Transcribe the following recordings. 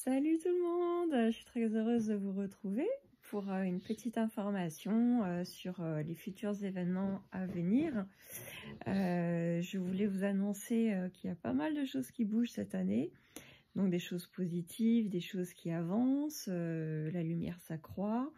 Salut tout le monde, je suis très heureuse de vous retrouver pour une petite information sur les futurs événements à venir. Je voulais vous annoncer qu'il y a pas mal de choses qui bougent cette année, donc des choses positives, des choses qui avancent, la lumière s'accroît.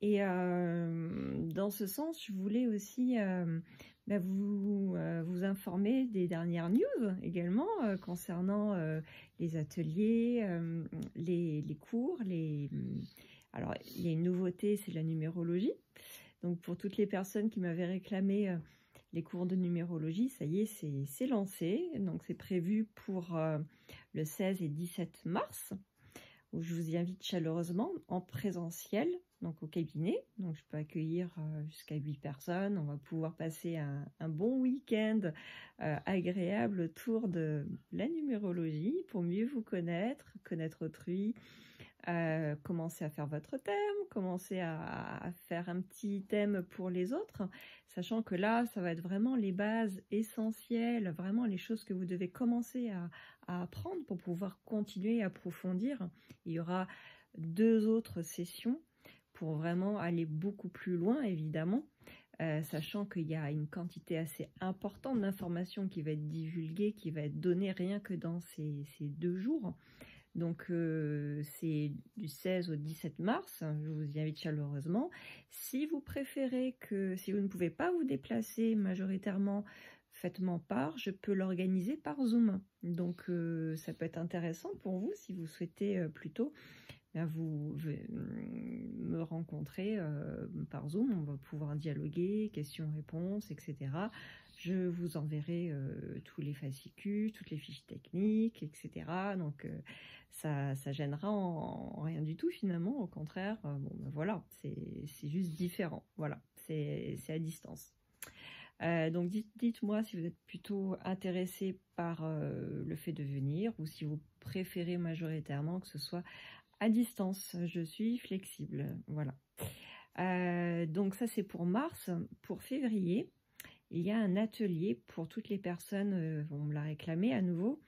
Et dans ce sens, je voulais aussi vous informer des dernières news également concernant les ateliers, les cours. Alors, il y a une nouveauté, c'est la numérologie. Donc, pour toutes les personnes qui m'avaient réclamé les cours de numérologie, ça y est, c'est lancé. Donc, c'est prévu pour le 16 et 17 mars, où je vous y invite chaleureusement en présentiel, donc au cabinet. Donc je peux accueillir jusqu'à 8 personnes. On va pouvoir passer un bon week-end agréable autour de la numérologie pour mieux vous connaître, connaître autrui, commencer à faire votre thème, commencer à faire un petit thème pour les autres, sachant que là, ça va être vraiment les bases essentielles, vraiment les choses que vous devez commencer à apprendre pour pouvoir continuer à approfondir. Il y aura 2 autres sessions pour vraiment aller beaucoup plus loin, évidemment, sachant qu'il y a une quantité assez importante d'informations qui va être divulguée, qui va être donnée rien que dans ces 2 jours. Donc, c'est du 16 au 17 mars, je vous y invite chaleureusement. Si vous préférez si vous ne pouvez pas vous déplacer majoritairement, faites-m'en part, je peux l'organiser par Zoom. Donc, ça peut être intéressant pour vous si vous souhaitez plutôt vous me rencontrer par Zoom. On va pouvoir dialoguer, questions-réponses, etc. Je vous enverrai tous les fascicules, toutes les fiches techniques, etc. Donc, ça gênera en rien du tout finalement. Au contraire, voilà, c'est juste différent. Voilà, c'est à distance. Donc dites-moi si vous êtes plutôt intéressé par le fait de venir ou si vous préférez majoritairement que ce soit à distance. Je suis flexible, voilà. Donc ça c'est pour mars. Pour février, il y a un atelier pour toutes les personnes, on me l'a réclamé à nouveau,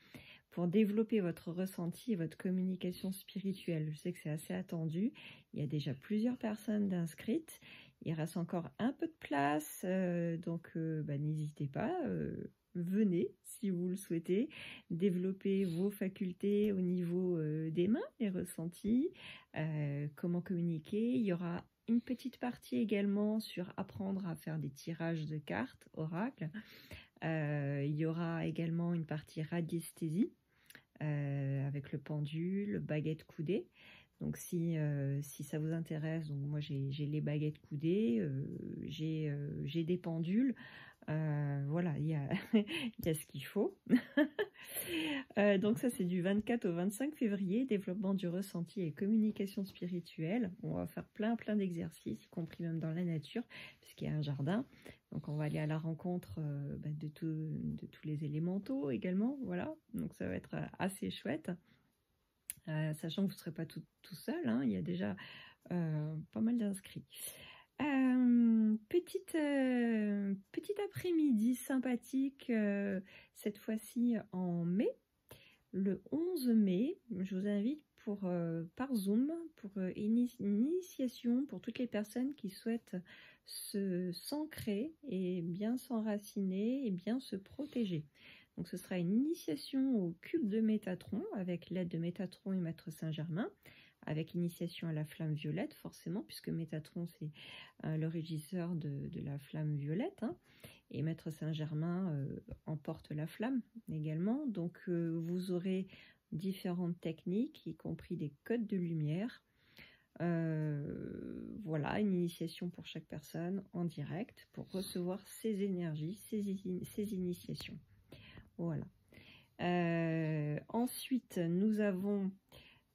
pour développer votre ressenti et votre communication spirituelle. Je sais que c'est assez attendu. Il y a déjà plusieurs personnes d'inscrites. Il reste encore un peu de place, donc n'hésitez pas, venez si vous le souhaitez, développer vos facultés au niveau des mains, les ressentis, comment communiquer. Il y aura une petite partie également sur apprendre à faire des tirages de cartes, oracles. Il y aura également une partie radiesthésie, avec le pendule, baguette coudée. Donc si ça vous intéresse, donc moi j'ai les baguettes coudées, j'ai des pendules, voilà, il y a, il y a ce qu'il faut. Donc ça c'est du 24 au 25 février, développement du ressenti et communication spirituelle. On va faire plein d'exercices, y compris même dans la nature, puisqu'il y a un jardin. Donc on va aller à la rencontre de tous les élémentaux également, voilà. Donc ça va être assez chouette. Sachant que vous ne serez pas tout seul, hein, il y a déjà pas mal d'inscrits. Petit après-midi sympathique, cette fois-ci en mai, le 11 mai, je vous invite par Zoom pour une initiation pour toutes les personnes qui souhaitent s'ancrer et bien s'enraciner et bien se protéger. Donc ce sera une initiation au cube de Métatron avec l'aide de Métatron et Maître Saint-Germain, avec initiation à la flamme violette forcément, puisque Métatron c'est le régisseur de la flamme violette, hein, et Maître Saint-Germain emporte la flamme également. Donc vous aurez différentes techniques, y compris des codes de lumière. Voilà, une initiation pour chaque personne en direct pour recevoir ces énergies, ces initiations. Voilà. Ensuite, nous avons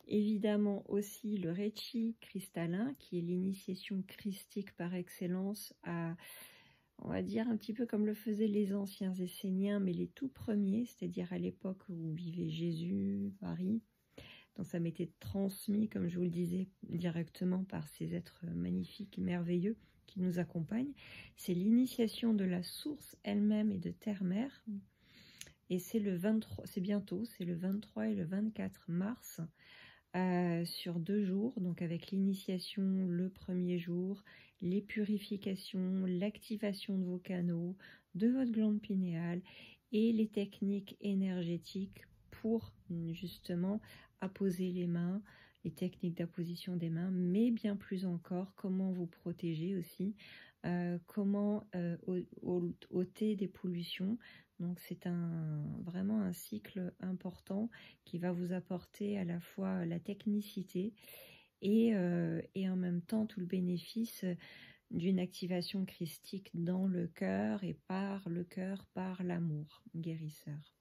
évidemment aussi le Reiki cristallin, qui est l'initiation christique par excellence à, on va dire, un petit peu comme le faisaient les anciens Esséniens, mais les tout premiers, c'est-à-dire à l'époque où vivait Jésus, Marie. Donc ça m'était transmis, comme je vous le disais, directement par ces êtres magnifiques et merveilleux qui nous accompagnent. C'est l'initiation de la source elle-même et de terre-mère. Et c'est le 23, c'est bientôt, c'est le 23 et le 24 mars sur 2 jours, donc avec l'initiation le premier jour, les purifications, l'activation de vos canaux, de votre glande pinéale et les techniques énergétiques pour justement apposer les mains, les techniques d'apposition des mains, mais bien plus encore, comment vous protéger aussi, comment ôter des pollutions. Donc c'est vraiment un cycle important qui va vous apporter à la fois la technicité et en même temps tout le bénéfice d'une activation christique dans le cœur, par l'amour guérisseur.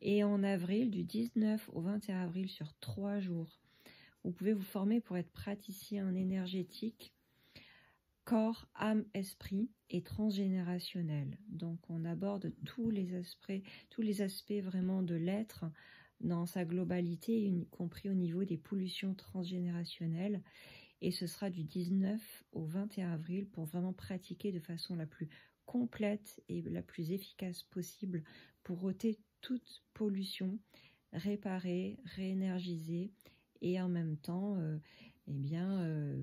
Et en avril, du 19 au 21 avril, sur 3 jours, vous pouvez vous former pour être praticien en énergétique, corps, âme, esprit et transgénérationnel. Donc on aborde tous les aspects vraiment de l'être dans sa globalité, y compris au niveau des pollutions transgénérationnelles. Et ce sera du 19 au 21 avril pour vraiment pratiquer de façon la plus complète et la plus efficace possible pour ôter toute pollution, réparer, réénergiser et en même temps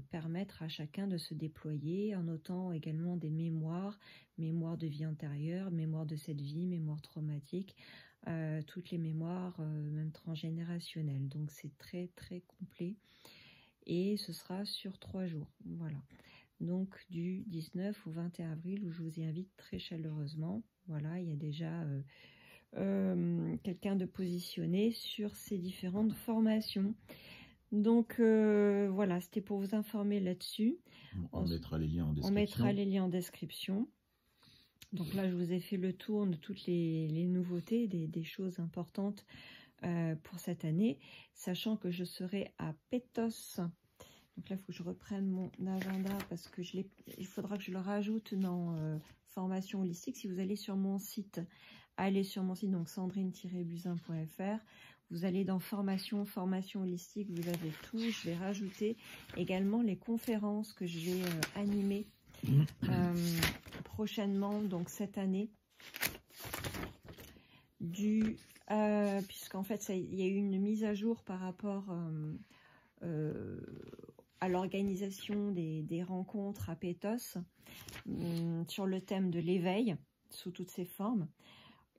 permettre à chacun de se déployer en notant également des mémoires de vie antérieure, mémoire de cette vie, mémoire traumatique, toutes les mémoires même transgénérationnelles. Donc c'est très très complet et ce sera sur 3 jours. Voilà. Donc du 19 au 21 avril où je vous y invite très chaleureusement. Voilà, il y a déjà quelqu'un de positionné sur ces différentes formations. Donc voilà, c'était pour vous informer là-dessus. On mettra les liens en description. On mettra les liens en description. Donc là, je vous ai fait le tour de toutes les nouveautés, des choses importantes pour cette année, sachant que je serai à Pétos. Donc là, il faut que je reprenne mon agenda parce que il faudra que je le rajoute dans formation holistique. Si vous allez sur mon site, donc sandrine-buzyn.fr. Vous allez dans formation holistique, vous avez tout. Je vais rajouter également les conférences que je vais animer prochainement, donc cette année, puisqu'en fait, il y a eu une mise à jour par rapport à l'organisation des rencontres à Pétos sur le thème de l'éveil sous toutes ses formes.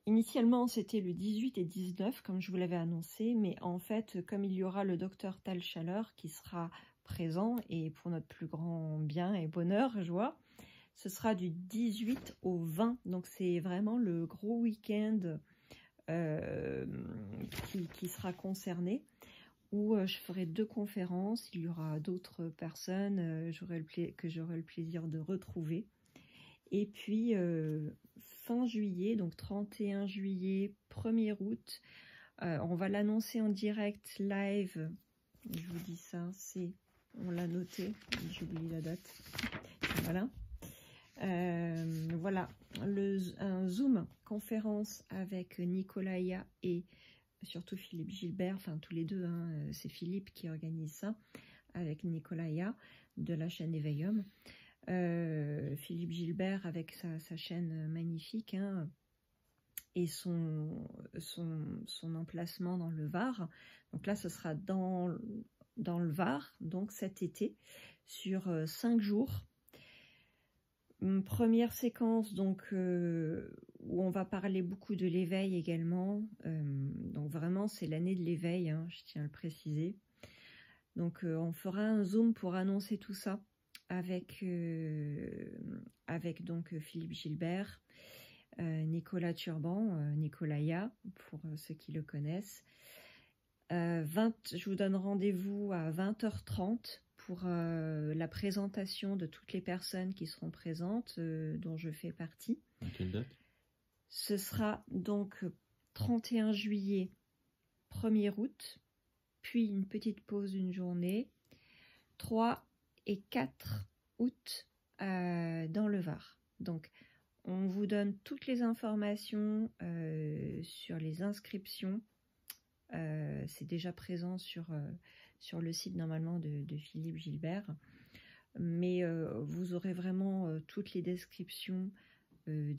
Initialement, c'était le 18 et 19, comme je vous l'avais annoncé, mais en fait, comme il y aura le docteur Tal Chaleur qui sera présent, et pour notre plus grand bien et bonheur, joie, ce sera du 18 au 20, donc c'est vraiment le gros week-end qui sera concerné, où je ferai 2 conférences, il y aura d'autres personnes que j'aurai le plaisir de retrouver. Et puis, fin juillet, donc 31 juillet, 1er août, on va l'annoncer en direct, live, je vous dis ça, on l'a noté, j'oublie la date, voilà. Voilà, un Zoom conférence avec Nicolaya et surtout Philippe Gilbert, enfin tous les deux, hein, c'est Philippe qui organise ça, avec Nicolaya de la chaîne Éveillum. Philippe Gilbert avec sa chaîne magnifique, hein, et son emplacement dans le Var. Donc là, ce sera dans le Var, donc cet été, sur 5 jours. Première séquence, donc où on va parler beaucoup de l'éveil également. Donc vraiment, c'est l'année de l'éveil, hein, je tiens à le préciser. Donc on fera un Zoom pour annoncer tout ça avec donc Philippe Gilbert, Nicolas Turban, Nicolaya, pour ceux qui le connaissent. Je vous donne rendez-vous à 20h30 pour la présentation de toutes les personnes qui seront présentes, dont je fais partie. À quelle date? Ce sera donc 31 juillet, 1er août, puis une petite pause d'une journée, 3 et 4 août dans le Var. Donc, on vous donne toutes les informations sur les inscriptions. C'est déjà présent sur le site normalement de Philippe Gilbert. Mais vous aurez vraiment toutes les descriptions au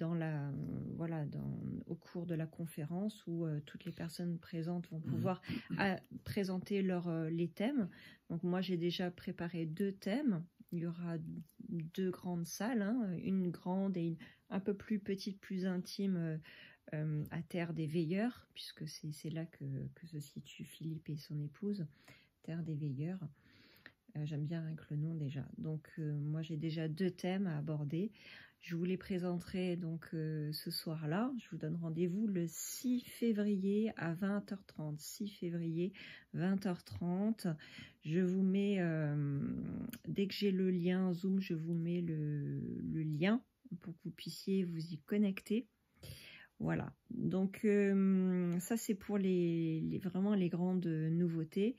cours de la conférence où toutes les personnes présentes vont pouvoir présenter les thèmes. Donc moi j'ai déjà préparé 2 thèmes. Il y aura 2 grandes salles, hein, une grande et une un peu plus petite, plus intime à Terre des Veilleurs, puisque c'est là que se situent Philippe et son épouse, Terre des Veilleurs. J'aime bien avec le nom déjà. Donc moi j'ai déjà 2 thèmes à aborder. Je vous les présenterai donc ce soir-là. Je vous donne rendez-vous le 6 février à 20h30. 6 février, 20h30. Je vous mets, dès que j'ai le lien Zoom, je vous mets le lien pour que vous puissiez vous y connecter. Voilà, donc ça c'est pour vraiment les grandes nouveautés.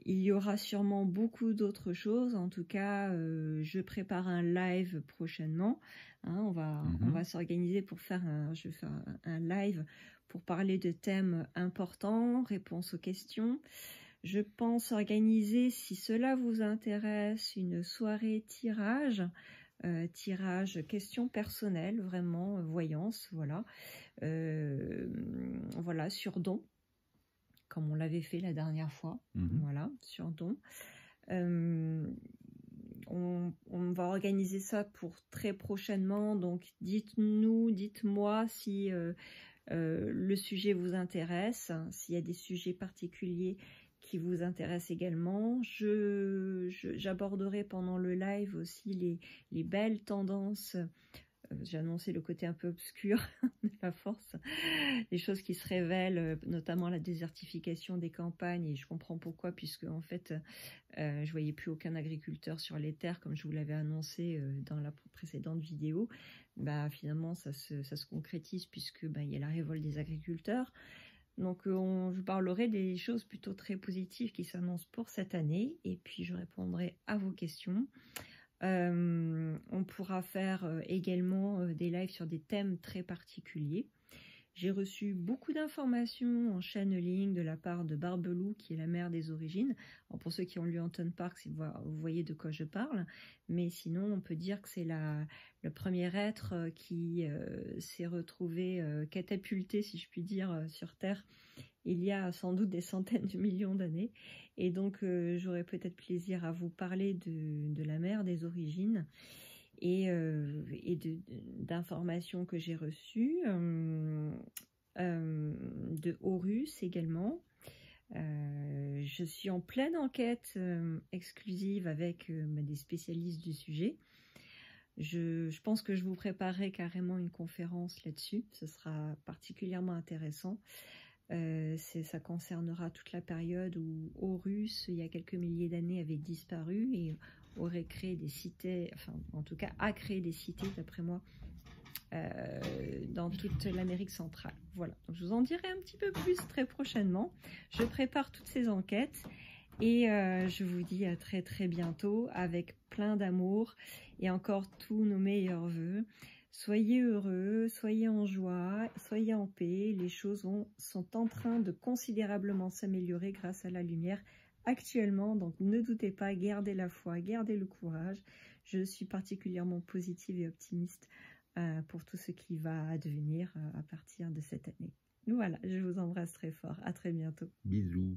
Il y aura sûrement beaucoup d'autres choses. En tout cas, je prépare un live prochainement. Hein, on va s'organiser pour faire je vais faire un live pour parler de thèmes importants, réponses aux questions. Je pense organiser, si cela vous intéresse, une soirée tirage. Tirage questions personnelles, vraiment voyance, voilà, voilà, sur don, comme on l'avait fait la dernière fois, voilà, sur don. On va organiser ça pour très prochainement, donc dites-moi si le sujet vous intéresse, s'il y a des sujets particuliers qui vous intéressent également. J'aborderai pendant le live aussi les belles tendances. J'ai annoncé le côté un peu obscur de la force, les choses qui se révèlent, notamment la désertification des campagnes, et je comprends pourquoi, puisque en fait, je voyais plus aucun agriculteur sur les terres, comme je vous l'avais annoncé dans la précédente vidéo. Bah, finalement, ça se concrétise, puisque il y a la révolte des agriculteurs. Donc, je parlerai des choses plutôt très positives qui s'annoncent pour cette année, et puis je répondrai à vos questions. On pourra faire également des lives sur des thèmes très particuliers. J'ai reçu beaucoup d'informations en channeling de la part de Barbelou, qui est la mère des origines. Alors pour ceux qui ont lu Anton Parks, vous voyez de quoi je parle. Mais sinon, on peut dire que c'est le premier être qui s'est retrouvé catapulté, si je puis dire, sur Terre, il y a sans doute des centaines de millions d'années. Et donc, j'aurai peut-être plaisir à vous parler de la mère des origines et d'informations que j'ai reçues, de Horus également. Je suis en pleine enquête exclusive avec des spécialistes du sujet. Je pense que je vous préparerai carrément une conférence là-dessus. Ce sera particulièrement intéressant. Ça concernera toute la période où Horus, il y a quelques milliers d'années, avait disparu et aurait créé des cités, enfin en tout cas a créé des cités d'après moi dans toute l'Amérique centrale. Voilà, donc je vous en dirai un petit peu plus très prochainement. Je prépare toutes ces enquêtes et je vous dis à très très bientôt avec plein d'amour et encore tous nos meilleurs vœux. Soyez heureux, soyez en joie, soyez en paix. Les choses sont en train de considérablement s'améliorer grâce à la lumière actuellement. Donc ne doutez pas, gardez la foi, gardez le courage. Je suis particulièrement positive et optimiste pour tout ce qui va advenir à partir de cette année. Voilà, je vous embrasse très fort. À très bientôt. Bisous.